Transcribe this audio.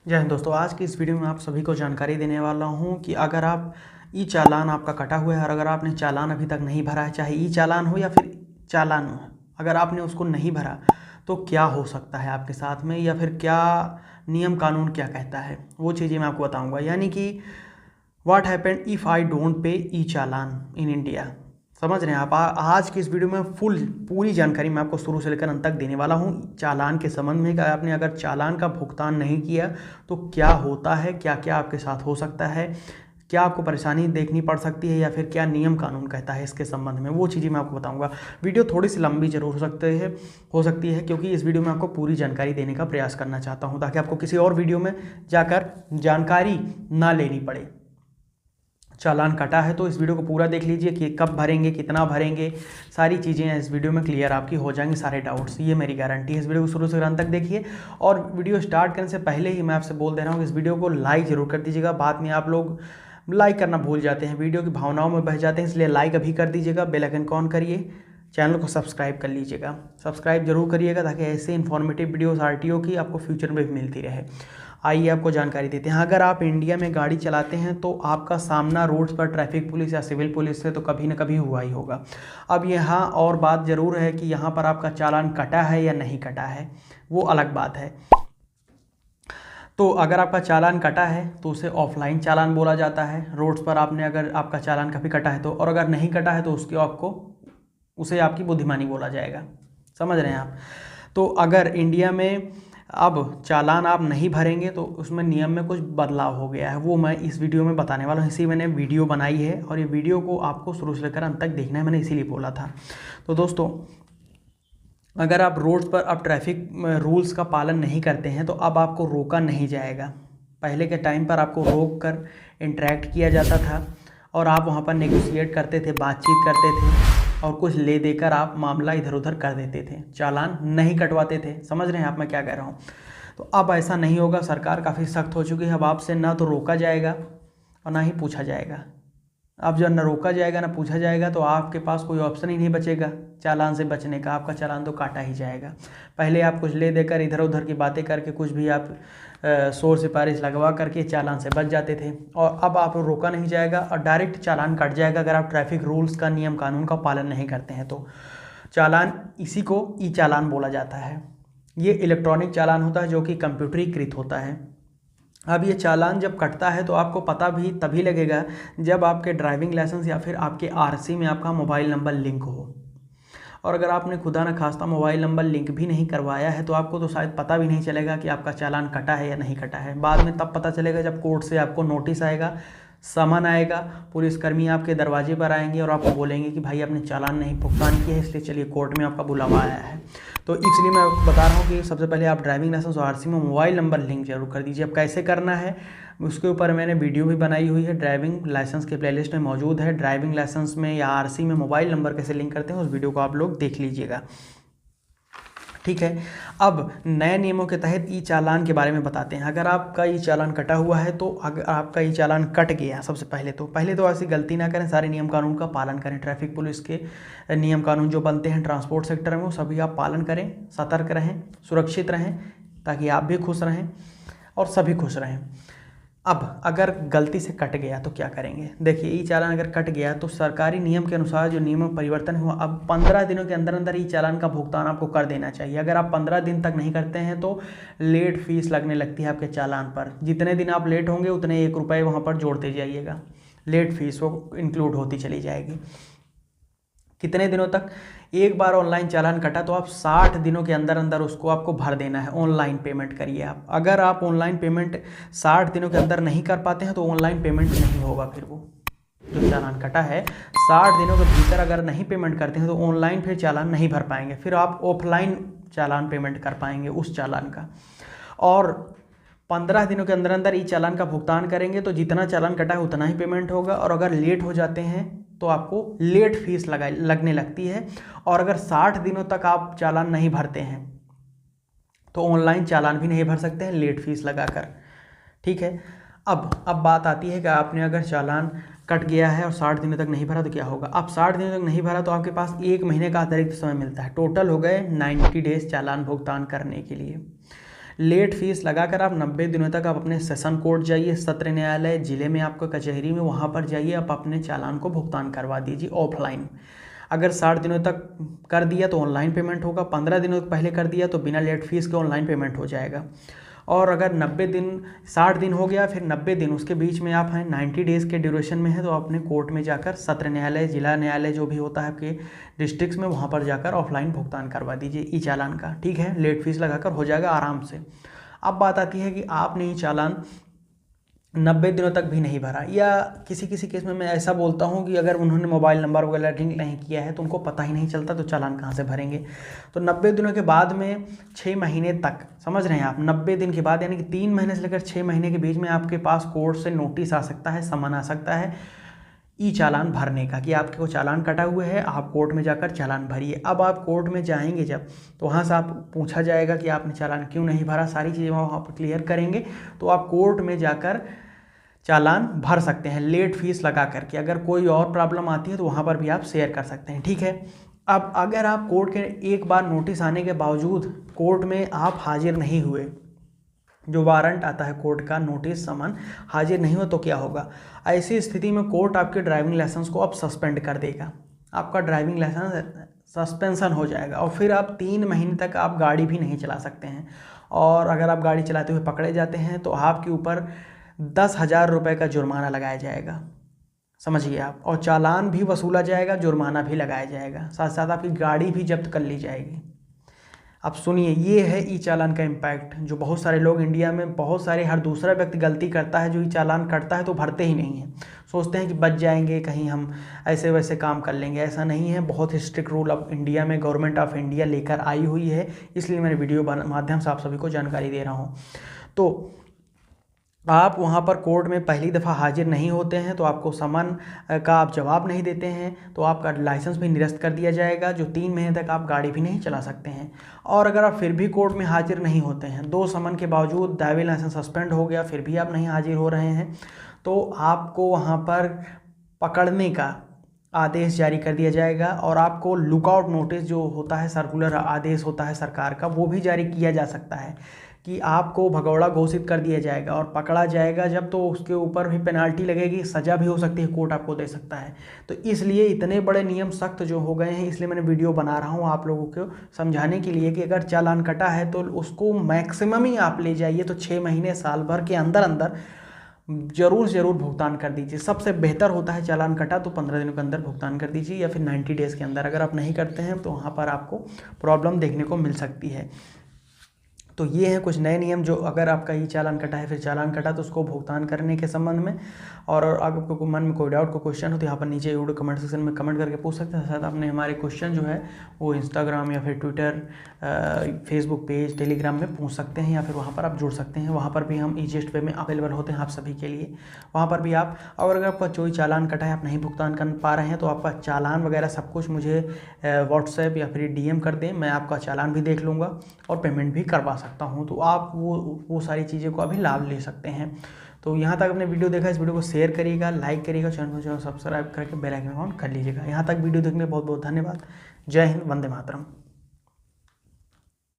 जय हिंद दोस्तों, आज की इस वीडियो में आप सभी को जानकारी देने वाला हूं कि अगर आप ई चालान आपका कटा हुआ है और अगर आपने चालान अभी तक नहीं भरा है, चाहे ई चालान हो या फिर चालान हो, अगर आपने उसको नहीं भरा तो क्या हो सकता है आपके साथ में, या फिर क्या नियम कानून क्या कहता है, वो चीज़ें मैं आपको बताऊँगा। यानी कि what happened if I don't pay E challan in India. समझ रहे हैं आप। आज की इस वीडियो में पूरी जानकारी मैं आपको शुरू से लेकर अंत तक देने वाला हूं चालान के संबंध में कि आपने अगर चालान का भुगतान नहीं किया तो क्या होता है, क्या क्या आपके साथ हो सकता है, क्या आपको परेशानी देखनी पड़ सकती है, या फिर क्या नियम कानून कहता है इसके संबंध में, वो चीज़ें मैं आपको बताऊंगा। वीडियो थोड़ी सी लंबी जरूर हो सकती है क्योंकि इस वीडियो में आपको पूरी जानकारी देने का प्रयास करना चाहता हूँ ताकि आपको किसी और वीडियो में जाकर जानकारी ना लेनी पड़े। चालान कटा है तो इस वीडियो को पूरा देख लीजिए कि कब भरेंगे, कितना भरेंगे, सारी चीज़ें इस वीडियो में क्लियर आपकी हो जाएंगी, सारे डाउट्स, ये मेरी गारंटी है। इस वीडियो को शुरू से अंत तक देखिए और वीडियो स्टार्ट करने से पहले ही मैं आपसे बोल दे रहा हूँ कि इस वीडियो को लाइक ज़रूर कर दीजिएगा। बाद में आप लोग लाइक करना भूल जाते हैं, वीडियो की भावनाओं में बह जाते हैं, इसलिए लाइक अभी कर दीजिएगा, बेल आइकन ऑन करिए, चैनल को सब्सक्राइब कर लीजिएगा, सब्सक्राइब जरूर करिएगा ताकि ऐसे इन्फॉर्मेटिव वीडियोस आरटीओ की आपको फ्यूचर में भी मिलती रहे। आइए आपको जानकारी देते हैं। अगर आप इंडिया में गाड़ी चलाते हैं तो आपका सामना रोड्स पर ट्रैफिक पुलिस या सिविल पुलिस से तो कभी ना कभी हुआ ही होगा। अब यहाँ और बात ज़रूर है कि यहाँ पर आपका चालान कटा है या नहीं कटा है, वो अलग बात है। तो अगर आपका चालान कटा है तो उसे ऑफलाइन चालान बोला जाता है। रोड्स पर आपने अगर आपका चालान कभी कटा है तो, और अगर नहीं कटा है तो उसे आपकी बुद्धिमानी बोला जाएगा। समझ रहे हैं आप। तो अगर इंडिया में अब चालान आप नहीं भरेंगे तो उसमें नियम में कुछ बदलाव हो गया है, वो मैं इस वीडियो में बताने वाला हूँ। इसी मैंने वीडियो बनाई है और ये वीडियो को आपको शुरू से लेकर अंत तक देखना है, मैंने इसीलिए बोला था। तो दोस्तों, अगर आप रोड्स पर अब ट्रैफिक रूल्स का पालन नहीं करते हैं तो अब आपको रोका नहीं जाएगा। पहले के टाइम पर आपको रोक कर इंटरेक्ट किया जाता था और आप वहाँ पर नेगोशिएट करते थे, बातचीत करते थे और कुछ ले देकर आप मामला इधर उधर कर देते थे, चालान नहीं कटवाते थे। समझ रहे हैं आप मैं क्या कह रहा हूँ। तो अब ऐसा नहीं होगा, सरकार काफ़ी सख्त हो चुकी है। अब आपसे ना तो रोका जाएगा और ना ही पूछा जाएगा। अब जब न रोका जाएगा ना पूछा जाएगा तो आपके पास कोई ऑप्शन ही नहीं बचेगा चालान से बचने का, आपका चालान तो काटा ही जाएगा। पहले आप कुछ ले देकर इधर उधर की बातें करके कुछ भी आप शोर सिफारिश लगवा करके चालान से बच जाते थे, और अब आप रोका नहीं जाएगा और डायरेक्ट चालान कट जाएगा अगर आप ट्रैफिक रूल्स का, नियम कानून का पालन नहीं करते हैं तो। चालान, इसी को ई चालान बोला जाता है। ये इलेक्ट्रॉनिक चालान होता है जो कि कंप्यूटरीकृत होता है। अब ये चालान जब कटता है तो आपको पता भी तभी लगेगा जब आपके ड्राइविंग लाइसेंस या फिर आपके आरसी में आपका मोबाइल नंबर लिंक हो। और अगर आपने खुदा न खास्ता मोबाइल नंबर लिंक भी नहीं करवाया है तो आपको तो शायद पता भी नहीं चलेगा कि आपका चालान कटा है या नहीं कटा है। बाद में तब पता चलेगा जब कोर्ट से आपको नोटिस आएगा, समन आएगा, पुलिसकर्मी आपके दरवाजे पर आएंगे और आपको बोलेंगे कि भाई आपने चालान नहीं भुगतान किया है, इसलिए चलिए कोर्ट में आपका बुलावा आया है। तो इसलिए मैं बता रहा हूँ कि सबसे पहले आप ड्राइविंग लाइसेंस और आरसी में मोबाइल नंबर लिंक जरूर कर दीजिए। अब कैसे करना है उसके ऊपर मैंने वीडियो भी बनाई हुई है, ड्राइविंग लाइसेंस के प्लेलिस्ट में मौजूद है। ड्राइविंग लाइसेंस में या आरसी में मोबाइल नंबर कैसे लिंक करते हैं उस वीडियो को आप लोग देख लीजिएगा, ठीक है। अब नए नियमों के तहत ई चालान के बारे में बताते हैं। अगर आपका ई चालान कटा हुआ है तो अगर आपका ई चालान कट गया, सबसे पहले तो ऐसी गलती ना करें, सारे नियम कानून का पालन करें। ट्रैफिक पुलिस के नियम कानून जो बनते हैं ट्रांसपोर्ट सेक्टर में वो सभी आप पालन करें, सतर्क रहें, सुरक्षित रहें ताकि आप भी खुश रहें और सभी खुश रहें। अब अगर गलती से कट गया तो क्या करेंगे। देखिए, ई चालान अगर कट गया तो सरकारी नियम के अनुसार जो नियम में परिवर्तन हुआ, अब 15 दिनों के अंदर अंदर ई चालान का भुगतान आपको कर देना चाहिए। अगर आप 15 दिन तक नहीं करते हैं तो लेट फीस लगने लगती है आपके चालान पर। जितने दिन आप लेट होंगे उतने 1 रुपये वहाँ पर जोड़ते जाइएगा, लेट फीस वो इंक्लूड होती चली जाएगी। कितने दिनों तक, एक बार ऑनलाइन चालान कटा तो आप 60 दिनों के अंदर अंदर उसको आपको भर देना है। ऑनलाइन पेमेंट करिए आप। अगर आप ऑनलाइन पेमेंट 60 दिनों के अंदर नहीं कर पाते हैं तो ऑनलाइन पेमेंट नहीं होगा। फिर वो जो चालान कटा है 60 दिनों के भीतर अगर नहीं पेमेंट करते हैं तो ऑनलाइन फिर चालान नहीं भर पाएंगे, फिर आप ऑफलाइन चालान पेमेंट कर पाएंगे उस चालान का। और 15 दिनों के अंदर अंदर ई चालान का भुगतान करेंगे तो जितना चालान कटा है उतना ही पेमेंट होगा। और अगर लेट हो जाते हैं तो आपको लेट फीस लगने लगती है। और अगर 60 दिनों तक आप चालान नहीं भरते हैं तो ऑनलाइन चालान भी नहीं भर सकते हैं लेट फीस लगाकर, ठीक है। अब बात आती है कि आपने अगर चालान कट गया है और 60 दिनों तक नहीं भरा तो क्या होगा। अब 60 दिनों तक नहीं भरा तो आपके पास 1 महीने का अतिरिक्त समय मिलता है। टोटल हो गए 90 डेज चालान भुगतान करने के लिए। लेट फीस लगाकर आप 90 दिनों तक आप अपने सेशन कोर्ट जाइए, सत्र न्यायालय जिले में आपको कचहरी में, वहाँ पर जाइए, आप अपने चालान को भुगतान करवा दीजिए ऑफलाइन। अगर 60 दिनों तक कर दिया तो ऑनलाइन पेमेंट होगा, 15 दिनों तक पहले कर दिया तो बिना लेट फीस के ऑनलाइन पेमेंट हो जाएगा। और अगर 90 दिन 60 दिन हो गया, फिर 90 दिन उसके बीच में आप हैं 90 डेज़ के ड्यूरेशन में है, तो अपने कोर्ट में जाकर सत्र न्यायालय, जिला न्यायालय जो भी होता है आपके डिस्ट्रिक्ट्स में, वहाँ पर जाकर ऑफलाइन भुगतान करवा दीजिए ई चालान का। ठीक है, लेट फीस लगाकर हो जाएगा आराम से। अब बात आती है कि आपने ई चालान 90 दिनों तक भी नहीं भरा, या किसी किसी केस में मैं ऐसा बोलता हूँ कि अगर उन्होंने मोबाइल नंबर वगैरह लिंक नहीं किया है तो उनको पता ही नहीं चलता, तो चालान कहाँ से भरेंगे। तो 90 दिनों के बाद में 6 महीने तक, समझ रहे हैं आप, 90 दिन के बाद यानी कि 3 महीने से लेकर 6 महीने के बीच में आपके पास कोर्ट से नोटिस आ सकता है, समन आ सकता है ई चालान भरने का, कि आपके को चालान कटा हुआ है, आप कोर्ट में जाकर चालान भरिए। अब आप कोर्ट में जाएंगे जब, तो वहाँ से आप पूछा जाएगा कि आपने चालान क्यों नहीं भरा, सारी चीज़ें वहाँ पर क्लियर करेंगे, तो आप कोर्ट में जाकर चालान भर सकते हैं लेट फीस लगा करके। अगर कोई और प्रॉब्लम आती है तो वहाँ पर भी आप शेयर कर सकते हैं। ठीक है, अब अगर आप कोर्ट के एक बार नोटिस आने के बावजूद कोर्ट में आप हाजिर नहीं हुए, जो वारंट आता है कोर्ट का, नोटिस समन, हाजिर नहीं हुआ, तो क्या होगा। ऐसी स्थिति में कोर्ट आपके ड्राइविंग लाइसेंस को अब सस्पेंड कर देगा, आपका ड्राइविंग लाइसेंस सस्पेंशन हो जाएगा, और फिर आप 3 महीने तक आप गाड़ी भी नहीं चला सकते हैं। और अगर आप गाड़ी चलाते हुए पकड़े जाते हैं तो आपके ऊपर 10,000 रुपये का जुर्माना लगाया जाएगा, समझिए आप, और चालान भी वसूला जाएगा, जुर्माना भी लगाया जाएगा, साथ साथ आपकी गाड़ी भी जब्त कर ली जाएगी। अब सुनिए, ये है ई चालान का इम्पैक्ट, जो बहुत सारे लोग इंडिया में, बहुत सारे, हर दूसरा व्यक्ति गलती करता है, जो ई चालान कटता है तो भरते ही नहीं है, सोचते हैं कि बच जाएंगे, कहीं हम ऐसे वैसे काम कर लेंगे। ऐसा नहीं है, बहुत स्ट्रिक्ट रूल अब इंडिया में गवर्नमेंट ऑफ इंडिया लेकर आई हुई है, इसलिए मैंने वीडियो माध्यम से आप सभी को जानकारी दे रहा हूँ। तो आप वहाँ पर कोर्ट में पहली दफ़ा हाजिर नहीं होते हैं तो आपको समन का आप जवाब नहीं देते हैं तो आपका लाइसेंस भी निरस्त कर दिया जाएगा, जो 3 महीने तक आप गाड़ी भी नहीं चला सकते हैं। और अगर आप फिर भी कोर्ट में हाजिर नहीं होते हैं, 2 समन के बावजूद ड्राइविंग लाइसेंस सस्पेंड हो गया, फिर भी आप नहीं हाजिर हो रहे हैं, तो आपको वहाँ पर पकड़ने का आदेश जारी कर दिया जाएगा, और आपको लुकआउट नोटिस जो होता है, सर्कुलर आदेश होता है सरकार का, वो भी जारी किया जा सकता है कि आपको भगौड़ा घोषित कर दिया जाएगा, और पकड़ा जाएगा जब तो उसके ऊपर भी पेनाल्टी लगेगी, सज़ा भी हो सकती है, कोर्ट आपको दे सकता है। तो इसलिए इतने बड़े नियम सख्त जो हो गए हैं, इसलिए मैंने वीडियो बना रहा हूँ आप लोगों को समझाने के लिए कि अगर चालान कटा है तो उसको मैक्सिमम ही आप ले जाइए, तो 6 महीने साल भर के अंदर अंदर ज़रूर से ज़रूर भुगतान कर दीजिए। सबसे बेहतर होता है चालान कटा तो 15 दिनों के अंदर भुगतान कर दीजिए, या फिर 90 डेज़ के अंदर। अगर आप नहीं करते हैं तो वहाँ पर आपको प्रॉब्लम देखने को मिल सकती है। तो ये है कुछ नए नियम, जो अगर आपका ई चालान कटा है, फिर चालान कटा तो उसको भुगतान करने के संबंध में। और अगर आपको मन में कोई डाउट, कोई क्वेश्चन हो तो यहाँ पर नीचे वीडियो कमेंट सेक्शन में कमेंट करके पूछ सकते हैं। साथ आपने हमारे क्वेश्चन जो है वो इंस्टाग्राम या फिर ट्विटर, फेसबुक पेज, टेलीग्राम में पूछ सकते हैं, या फिर वहाँ पर आप जुड़ सकते हैं। वहाँ पर भी हम ईजीएस्ट वे में अवेलेबल होते हैं आप सभी के लिए। वहाँ पर भी आप, और अगर आपका कोई चालान कटा है, आप नहीं भुगतान कर पा रहे हैं, तो आपका चालान वगैरह सब कुछ मुझे व्हाट्सएप या फिर DM कर दें, मैं आपका चालान भी देख लूँगा और पेमेंट भी करवा सकता हूँ। तो आप वो सारी चीज़ें को अभी लाभ ले सकते हैं। तो यहाँ तक आपने वीडियो देखा, इस वीडियो को शेयर करिएगा, लाइक करिएगा, चैनल को सब्सक्राइब करके बेल आइकन ऑन कर लीजिएगा। यहाँ तक वीडियो देखने बहुत बहुत धन्यवाद। जय हिंद, वंदे मातरम।